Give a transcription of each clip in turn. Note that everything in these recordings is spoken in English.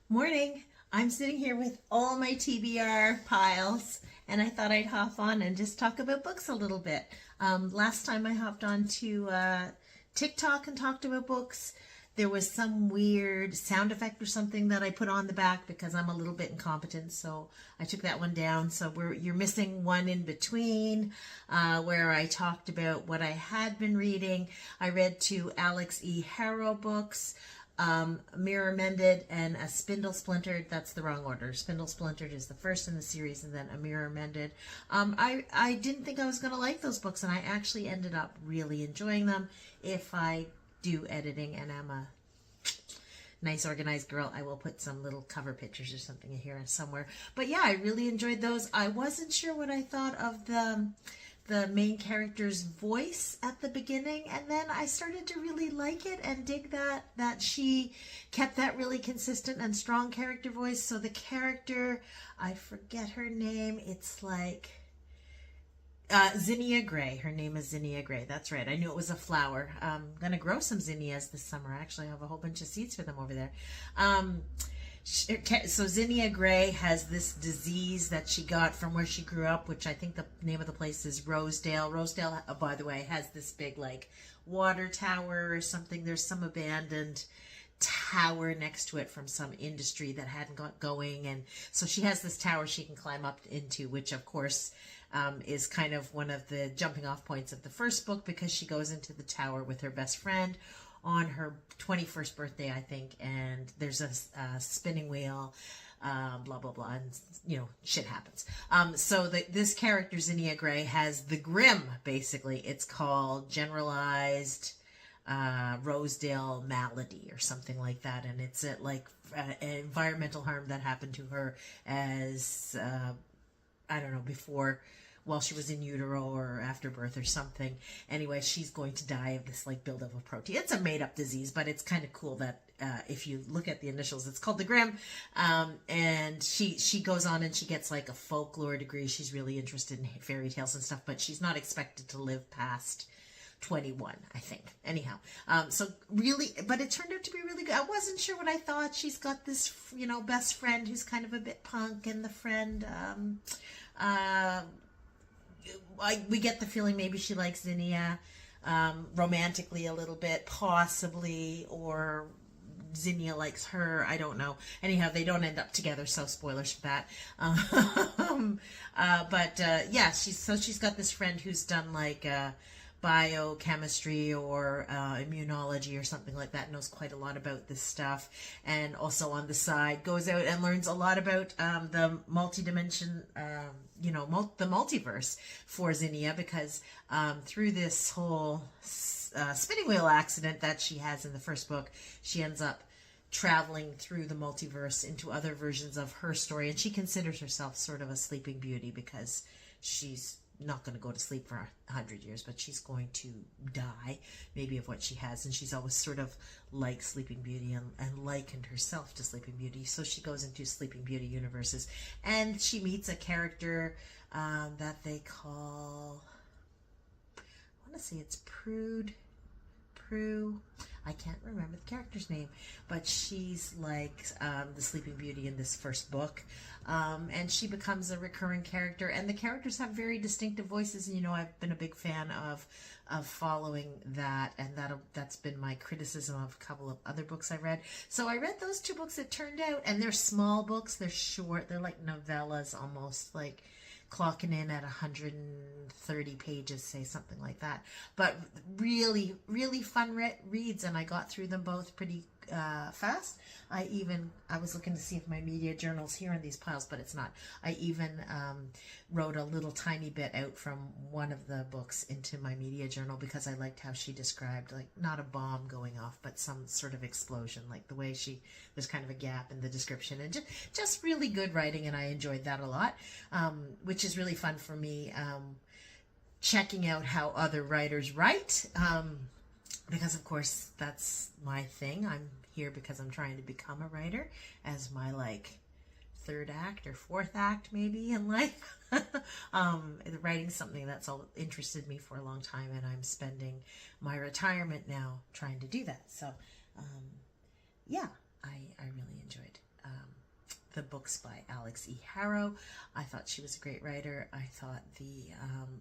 Morning. I'm sitting here with all my TBR piles, and I thought I'd hop on and just talk about books a little bit. Last time I hopped on to TikTok and talked about books, there was some weird sound effect or something that I put on the back because I'm a little bit incompetent, so I took that one down. So you're missing one in between where I talked about what I had been reading. I read two Alex E. Harrow books, Mirror Mended and A Spindle Splintered. That's the wrong order. Spindle Splintered is the first in the series, and then A Mirror Mended. I didn't think I was going to like those books, and I actually ended up really enjoying them. If I do editing and I'm a nice organized girl, I will put some little cover pictures or something here somewhere. But yeah, I really enjoyed those. I wasn't sure what I thought of the main character's voice at the beginning, and then I started to really like it and dig that she kept that really consistent and strong character voice. So the character, I forget her name, it's like Zinnia Gray. Her name is Zinnia Gray. That's right. I knew it was a flower. I'm going to grow some zinnias this summer. Actually, I have a whole bunch of seeds for them over there. So Zinnia Gray has this disease that she got from where she grew up, which I think the name of the place is Rosedale. Rosedale, by the way, has this big like water tower or something. There's some abandoned tower next to it from some industry that hadn't got going, and so she has this tower she can climb up into, which of course is kind of one of the jumping off points of the first book, because she goes into the tower with her best friend on her 21st birthday, I think, and there's a spinning wheel, blah blah blah, and shit happens. So this character Zinnia Gray has the Grim. Basically, it's called Generalized Rosedale Malady or something like that, and it's environmental harm that happened to her as I don't know, before, while she was in utero or after birth or something. Anyway, she's going to die of this like buildup of protein. It's a made up disease, but it's kind of cool that if you look at the initials, it's called the Grim. And she goes on and she gets like a folklore degree. She's really interested in fairy tales and stuff, but she's not expected to live past 21, I think. Anyhow, so really, but it turned out to be really good. I wasn't sure what I thought. She's got this, best friend who's kind of a bit punk, and the friend, we get the feeling maybe she likes Zinnia romantically a little bit, possibly, or Zinnia likes her. I don't know. Anyhow, they don't end up together, so spoilers for that. Yeah, she's got this friend who's done like biochemistry or immunology or something like that, knows quite a lot about this stuff, and also on the side goes out and learns a lot about the multi-dimension, the multiverse for Zinnia, because through this whole spinning wheel accident that she has in the first book, she ends up traveling through the multiverse into other versions of her story, and she considers herself sort of a sleeping beauty because she's not going to go to sleep for 100 years, but she's going to die maybe of what she has, and she's always sort of like Sleeping Beauty and likened herself to Sleeping Beauty, so she goes into Sleeping Beauty universes, and she meets a character that they call, I want to say it's Prue. I can't remember the character's name, but she's like the Sleeping Beauty in this first book, and she becomes a recurring character. And the characters have very distinctive voices, and I've been a big fan of following that, and that's been my criticism of a couple of other books I read. So I read those two books. It turned out, and they're small books. They're short. They're like novellas, almost like clocking in at 130 pages, say, something like that. But really, really fun reads, and I got through them both pretty fast. I was looking to see if my media journal's here in these piles, but it's not. I even wrote a little tiny bit out from one of the books into my media journal because I liked how she described, like, not a bomb going off, but some sort of explosion, like the way there's kind of a gap in the description, and just really good writing, and I enjoyed that a lot, which is really fun for me, checking out how other writers write, because of course that's my thing. I'm here because I'm trying to become a writer as my like third act or fourth act maybe in life. Writing something that's all interested me for a long time, and I'm spending my retirement now trying to do that. So yeah, I really enjoyed the books by Alex E. Harrow. I thought she was a great writer. I thought the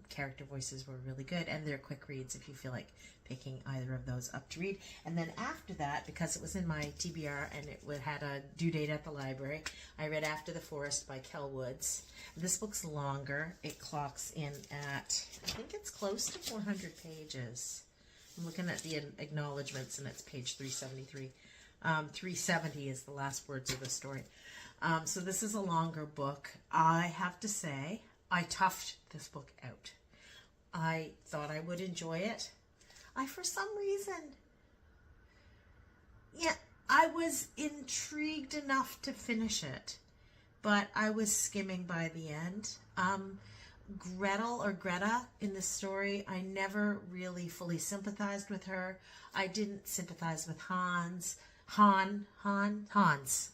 character voices were really good, and they're quick reads if you feel like picking either of those up to read. And then after that, because it was in my TBR and it had a due date at the library, I read After the Forest by Kel Woods. This book's longer. It clocks in at, I think it's close to 400 pages. I'm looking at the acknowledgments, and it's page 373. 370 is the last words of the story. So this is a longer book. I have to say, I toughed this book out. I thought I would enjoy it. For some reason, I was intrigued enough to finish it, but I was skimming by the end. Gretel or Greta in this story, I never really fully sympathized with her. I didn't sympathize with Hans,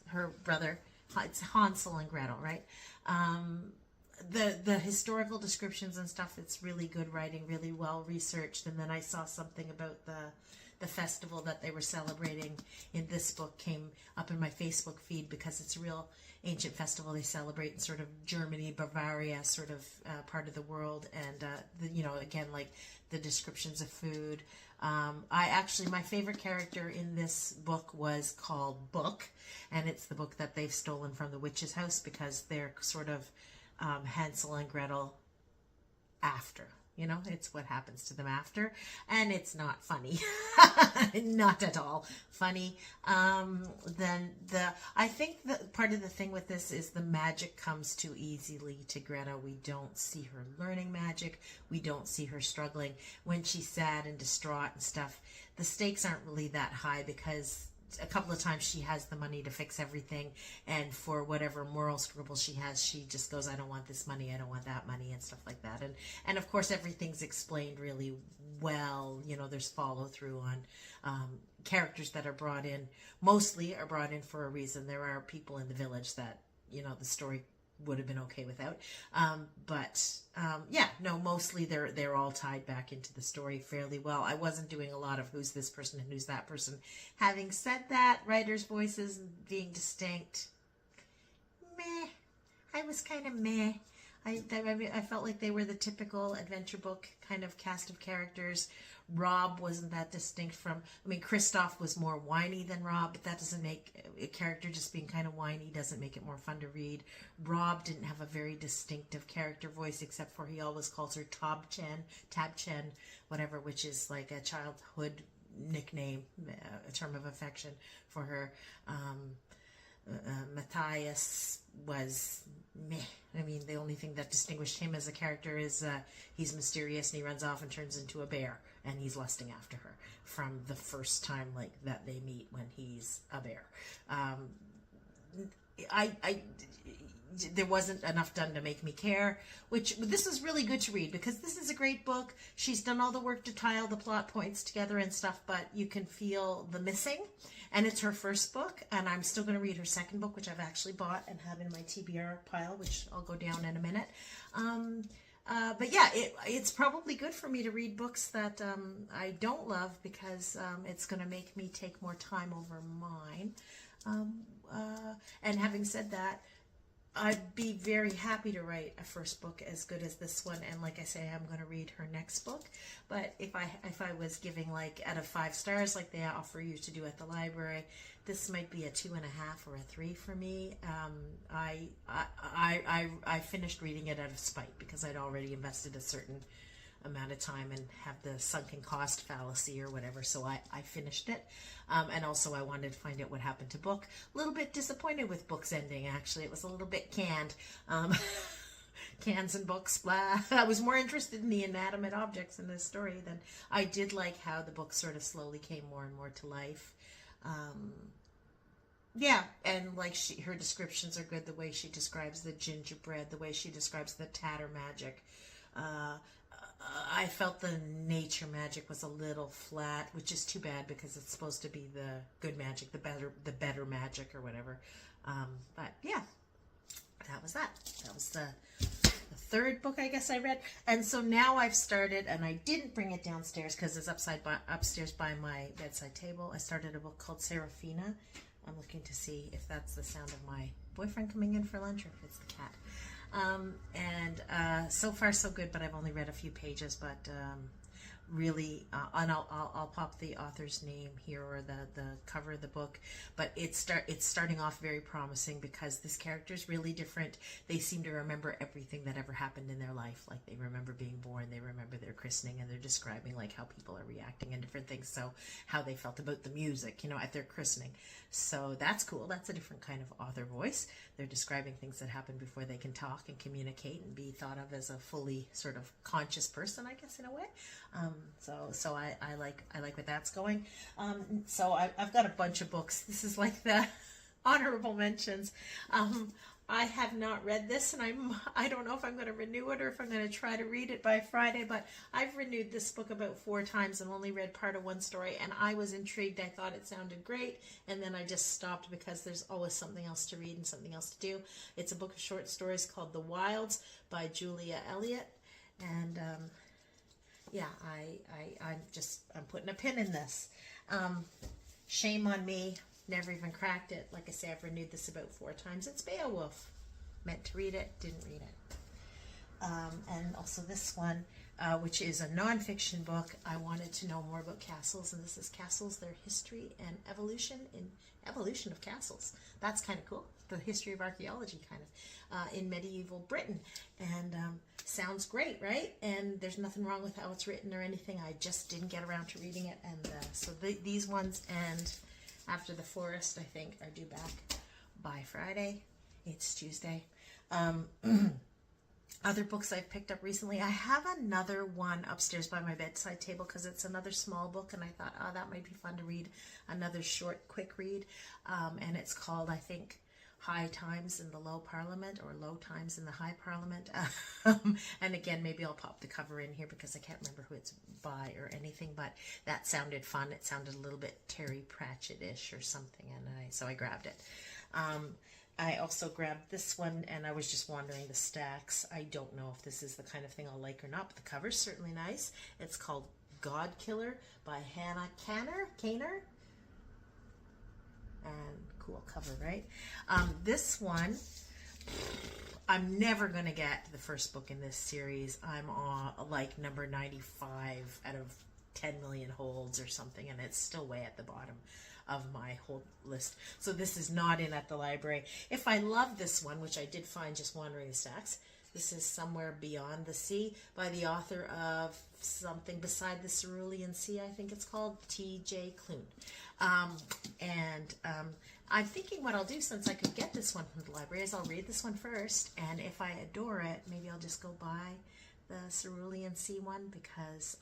her brother. It's Hansel and Gretel, right? The historical descriptions and stuff, it's really good writing, really well researched. And then I saw something about the festival that they were celebrating in this book came up in my Facebook feed, because it's a real ancient festival they celebrate in sort of Germany, Bavaria, sort of part of the world. And, again, like the descriptions of food. My favorite character in this book was called Book, and it's the book that they've stolen from the witch's house, because they're sort of Hansel and Gretel after. It's what happens to them after, and it's not funny. Not at all funny. I think that part of the thing with this is the magic comes too easily to Greta. We don't see her learning magic. We don't see her struggling when she's sad and distraught and stuff. The stakes aren't really that high, because a couple of times she has the money to fix everything, and for whatever moral scruples she has, she just goes, I don't want this money, I don't want that money, and stuff like that. And of course everything's explained really well. There's follow through on characters that are brought in, mostly are brought in for a reason. There are people in the village that the story would have been okay without, mostly they're all tied back into the story fairly well. I wasn't doing a lot of who's this person and who's that person. Having said that, writers' voices being distinct, meh. I was kind of meh. I felt like they were the typical adventure book kind of cast of characters. Rob wasn't that distinct from, Kristoff was more whiny than Rob, but that doesn't make a character just being kind of whiny, doesn't make it more fun to read. Rob didn't have a very distinctive character voice, except for he always calls her Tab Chen, whatever, which is like a childhood nickname, a term of affection for her. Matthias was meh. The only thing that distinguished him as a character is he's mysterious and he runs off and turns into a bear, and he's lusting after her from the first time that they meet when he's a bear. There wasn't enough done to make me care, which this is really good to read, because this is a great book. She's done all the work to tie all the plot points together and stuff, but you can feel the missing. And it's her first book, and I'm still going to read her second book, which I've actually bought and have in my TBR pile, which I'll go down in a minute. It's probably good for me to read books that I don't love, because it's going to make me take more time over mine. And having said that, I'd be very happy to write a first book as good as this one, and like I say, I'm going to read her next book. But if I was giving out of 5 stars, like they offer you to do at the library, this might be a 2.5 or a 3 for me. I finished reading it out of spite, because I'd already invested a certain amount of time and have the sunken cost fallacy or whatever, so I finished it. And also I wanted to find out what happened to Book. A little bit disappointed with Book's ending, actually. It was a little bit canned. Cans and books, blah. I was more interested in the inanimate objects in this story than I did like how the book sort of slowly came more and more to life. And her descriptions are good, the way she describes the gingerbread, the way she describes the tatter magic. I felt the nature magic was a little flat, which is too bad, because it's supposed to be the good magic, the better magic or whatever. But yeah, that was that. That was the third book I guess I read. And so now I've started, and I didn't bring it downstairs because it's upstairs by my bedside table. I started a book called Serafina I'm looking to see if that's the sound of my boyfriend coming in for lunch or if it's the cat. So far so good, but I've only read a few pages, but really, and I'll pop the author's name here or the cover of the book, but it's starting off very promising because this character is really different. They seem to remember everything that ever happened in their life. Like they remember being born, they remember their christening, and they're describing like how people are reacting and different things. So how they felt about the music, at their christening. So that's cool. That's a different kind of author voice. They're describing things that happened before they can talk and communicate and be thought of as a fully sort of conscious person, I guess, in a way. So I like where that's going. So I've got a bunch of books. This is like the honorable mentions. I have not read this, and I don't know if I'm going to renew it or if I'm going to try to read it by Friday, but I've renewed this book about 4 times and only read part of one story, and I was intrigued. I thought it sounded great, and then I just stopped because there's always something else to read and something else to do. It's a book of short stories called The Wilds by Julia Elliott, and yeah, I'm putting a pin in this. Shame on me. Never even cracked it. Like I say, I've renewed this about 4 times. It's Beowulf. Meant to read it, didn't read it. And also this one, which is a nonfiction book. I wanted to know more about castles, and this is Castles, Their History and Evolution of Castles. That's kind of cool. The history of archaeology, kind of, in medieval Britain. And sounds great, right? And there's nothing wrong with how it's written or anything. I just didn't get around to reading it. And so these ones and After the Forest, I think, are due back by Friday. It's Tuesday. Other books I've picked up recently. I have another one upstairs by my bedside table because it's another small book, and I thought, oh, that might be fun to read. Another short, quick read. And it's called, I think, High Times in the Low Parliament, or Low Times in the High Parliament. And again, maybe I'll pop the cover in here because I can't remember who it's by or anything, but that sounded fun. It sounded a little bit Terry Pratchett-ish or something, and so I grabbed it. I also grabbed this one, and I was just wandering the stacks. I don't know if this is the kind of thing I'll like or not, but the cover's certainly nice. It's called God Killer by Hannah Kaner. And cool cover, right? This one, I'm never going to get the first book in this series. I'm on like number 95 out of 10 million holds or something, and it's still way at the bottom of my hold list. So this is not in at the library. If I love this one, which I did find just wandering the stacks, this is Somewhere Beyond the Sea by the author of Something Beside the Cerulean Sea, I think it's called, T.J. Klune. I'm thinking what I'll do, since I could get this one from the library, is I'll read this one first, and if I adore it, maybe I'll just go buy the Cerulean Sea one, because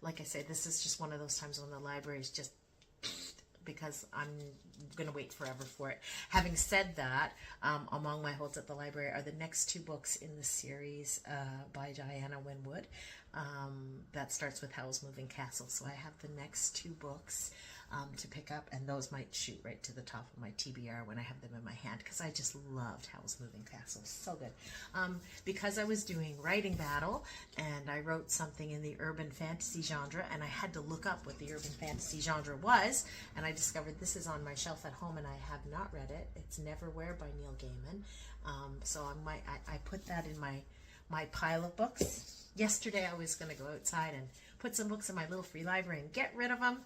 like I said, this is just one of those times when the library is just, because I'm going to wait forever for it. Having said that, among my holds at the library are the next 2 books in the series by Diana Winwood. That starts with Howl's Moving Castle. So I have the next 2 books to pick up, and those might shoot right to the top of my TBR when I have them in my hand, because I just loved Howl's Moving Castle. So good. Because I was doing writing battle, and I wrote something in the urban fantasy genre, and I had to look up what the urban fantasy genre was, and I discovered this is on my shelf at home, and I have not read it. It's Neverwhere by Neil Gaiman. So I put that in my pile of books. Yesterday I was going to go outside and put some books in my little free library and get rid of them,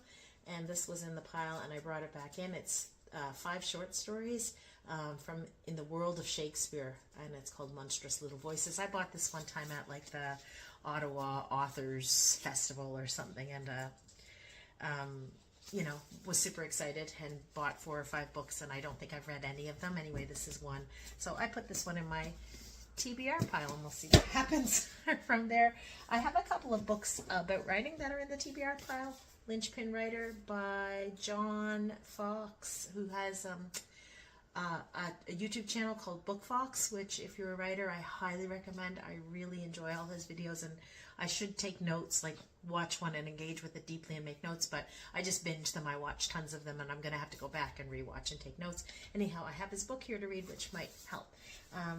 and this was in the pile, and I brought it back in. It's 5 short stories from in the world of Shakespeare, and it's called Monstrous Little Voices. I bought this one time at like the Ottawa Authors Festival or something, and was super excited and bought 4 or 5 books, and I don't think I've read any of them. Anyway, this is one. So I put this one in my TBR pile, and we'll see what happens from there. I have a couple of books about writing that are in the TBR pile. Linchpin Writer by John Fox, who has a YouTube channel called Book Fox, which if you're a writer, I highly recommend. I really enjoy all his videos, and I should take notes, like watch one and engage with it deeply and make notes, but I just binge them. I watch tons of them, and I'm going to have to go back and rewatch and take notes. Anyhow, I have his book here to read, which might help.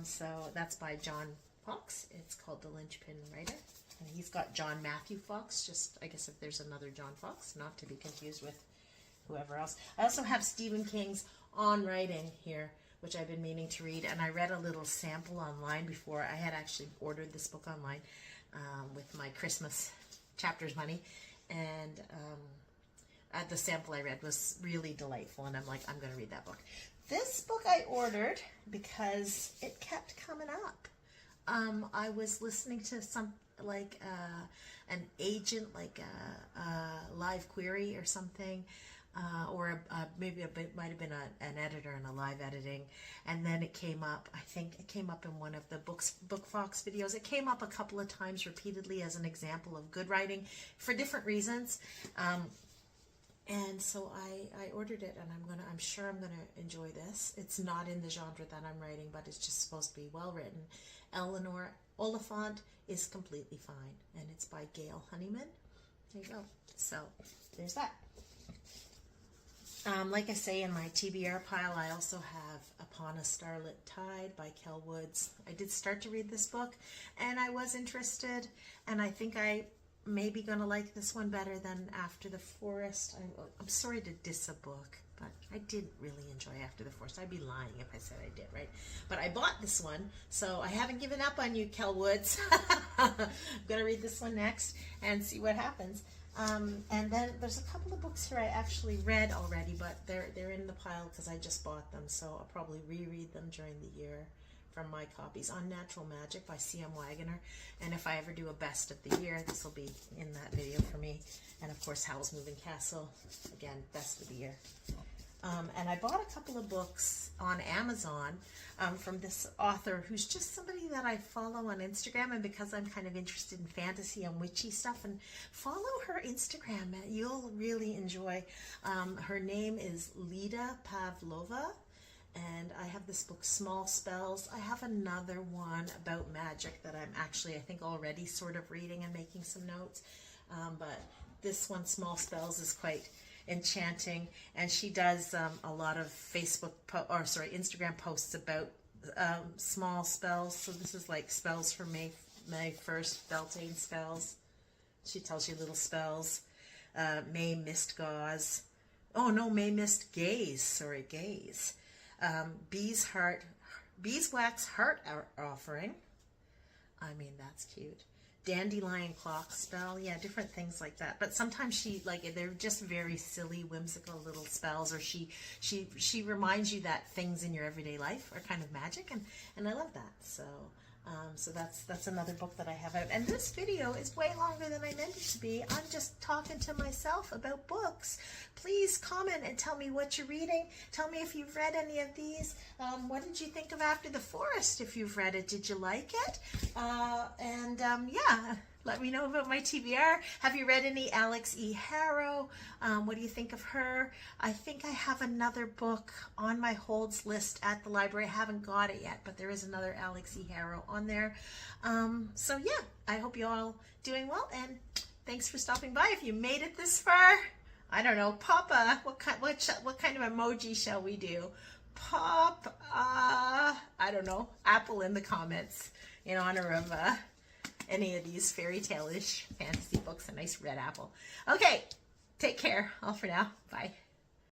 So that's by John Fox. It's called The Linchpin Writer. And he's got John Matthew Fox, just I guess if there's another John Fox, not to be confused with whoever else. I also have Stephen King's On Writing here, which I've been meaning to read, and I read a little sample online before. I had actually ordered this book online with my Christmas chapters money, and the sample I read was really delightful, and I'm like, I'm going to read that book. This book I ordered because it kept coming up. I was listening to some, like, an agent, like a live query or something, or maybe it might have been an editor in a live editing, and then it came up. I think it came up in one of the BookFox videos. It came up a couple of times repeatedly as an example of good writing for different reasons. And so I ordered it, and I'm sure I'm gonna enjoy this. It's not in the genre that I'm writing, but it's just supposed to be well written. Eleanor Oliphant is Completely Fine, and it's by Gail Honeyman. There you go. So there's that. Like I say, in my TBR pile, I also have Upon a Starlit Tide by Kel Woods. I did start to read this book, and I was interested, and I think I maybe going to like this one better than After the Forest. I'm sorry to diss a book, but I didn't really enjoy After the Forest. I'd be lying if I said I did, right? But I bought this one, so I haven't given up on you, Kel Woods. I'm going to read this one next and see what happens. And then there's a couple of books here I actually read already, but they're in the pile because I just bought them, so I'll probably reread them during the year from my copies. Unnatural Magic by C.M. Waggoner, and if I ever do a best of the year, this will be in that video for me. And of course, Howl's Moving Castle, again, best of the year. And I bought a couple of books on Amazon from this author who's just somebody that I follow on Instagram, and because I'm kind of interested in fantasy and witchy stuff, and follow her Instagram. You'll really enjoy. Her name is Lida Pavlova, and I have this book, Small Spells. I have another one about magic that I'm actually, I think, already sort of reading and making some notes, but this one, Small Spells, is quite enchanting, and she does a lot of Instagram posts about small spells. So this is like spells for May 1st, Beltane spells. She tells you little spells. May Mist Gauze. Oh no, May Mist Gaze. Sorry, Gaze. Beeswax Heart Offering. I mean, that's cute. Dandelion Clock Spell, yeah, different things like that. But sometimes she, like, they're just very silly, whimsical little spells, or she reminds you that things in your everyday life are kind of magic, and I love that. So so that's another book that I have out. And this video is way longer than I meant it to be. I'm just talking to myself about books. Please comment and tell me what you're reading. Tell me if you've read any of these. What did you think of After the Forest? If you've read it, did you like it? Yeah, let me know about my TBR. Have you read any Alex E. Harrow? What do you think of her? I think I have another book on my holds list at the library. I haven't got it yet, but there is another Alex E. Harrow on there. So yeah, I hope you all doing well, and thanks for stopping by. If you made it this far, I don't know, Papa, what kind of emoji shall we do? Pop, I don't know, apple in the comments in honor of any of these fairy tale-ish fantasy books, a nice red apple. Okay, take care. All for now. Bye.